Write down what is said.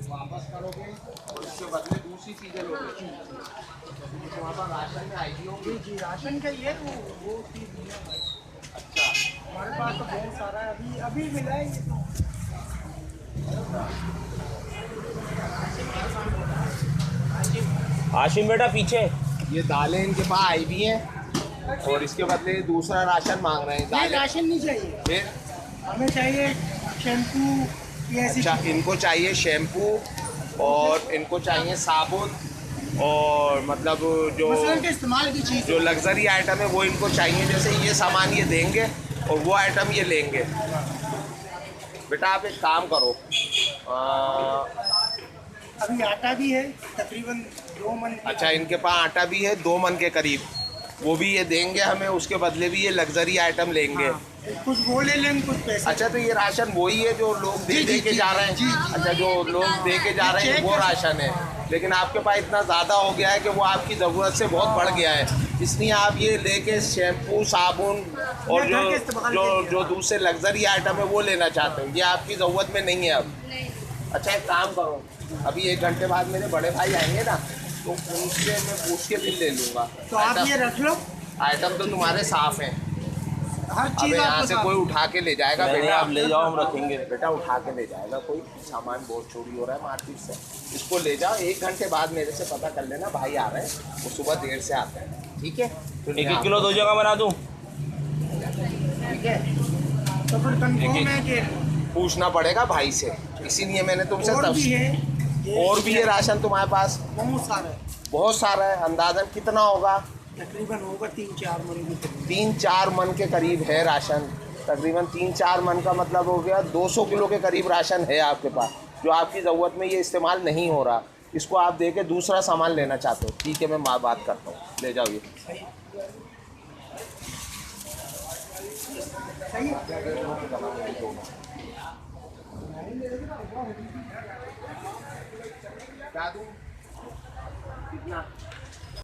वापस करोगे और इसके बदले दूसरी चीजें लोगे। तुम्हारे पास राशन में आईडी होगी? जी राशन का ये वो चीज़ नहीं है भाई। अच्छा, हमारे पास तो बहुत सारा है, अभी अभी मिला है ये तो। आशिम बेटा पीछे। ये दालें इनके पास आई भी हैं और इसके बदले दूसरा राशन मांग रहे हैं। नहीं दालें राशन नहीं चाहिए, फिर हमें चाहिए शैम्पू ये ऐसी अच्छा, चीज़ें। इनको चाहिए शैम्पू और इनको चाहिए साबुन और मतलब जो मसलन के इस्तेमाल की चीज़। जो लग्जरी आइटम है वो इनको चाहिए। जैसे ये सामान ये देंगे और वो आइटम ये लेंगे। बेटा आप एक काम करो, अभी आटा भी है तकरीबन 2 मन। अच्छा इनके पास आटा भी है 2 मन के करीब, वो भी ये देंगे हमें, उसके बदले भी ये लग्जरी आइटम लेंगे। हाँ, कुछ वो ले लें कुछ पैसे। अच्छा तो ये राशन वही है जो लोग दे के जा रहे हैं? अच्छा, जो लोग दे के जा रहे हैं वो राशन है, लेकिन आपके पास इतना ज़्यादा हो गया है कि वो आपकी ज़रूरत से बहुत बढ़ गया है, इसलिए आप ये लेके शैम्पू साबुन और जो दूसरे लग्जरी आइटम है वो लेना चाहते हो। ये आपकी ज़रूरत में नहीं है अब। अच्छा एक काम करो, अभी 1 घंटे बाद मेरे बड़े भाई आएंगे ना, तो उनसे मैं पूछ के बिल ले लूँगा। तो आप ये रख लो, आइटम तो तुम्हारे साफ हैं। हर अब चीज़ यहाँ आपको से साथ। कोई उठा के ले जाएगा नहीं, बेटा? आप ले जाओ, हम रखेंगे। बेटा उठा के ले जाएगा कोई, सामान बहुत चोरी हो रहा है मार्केट से, इसको ले जाओ। 1 घंटे बाद मेरे से पता कर लेना, भाई आ रहे हैं, वो सुबह देर से आते हैं, ठीक है? तो 1-1 किलो 2 जगह बना दूँ? ठीक है, तो फिर कंफर्म है कि पूछना पड़ेगा भाई से, इसीलिए मैंने तुमसे और भी है और भी है राशन तुम्हारे पास? बहुत सारा है, बहुत सारा है। अंदाजन कितना होगा? तकरीबन होगा 3-4 मन की तकरीबन। 3-4 मन के करीब है राशन। तकरीबन 3-4 मन का मतलब हो गया 200 किलो के करीब राशन है आपके पास, जो आपकी ज़रूरत में ये इस्तेमाल नहीं हो रहा। इसको आप दे के दूसरा सामान लेना चाहते हो, ठीक है, मैं बात करता हूँ, ले जाओ ये। सही क्या दूँ? कितना?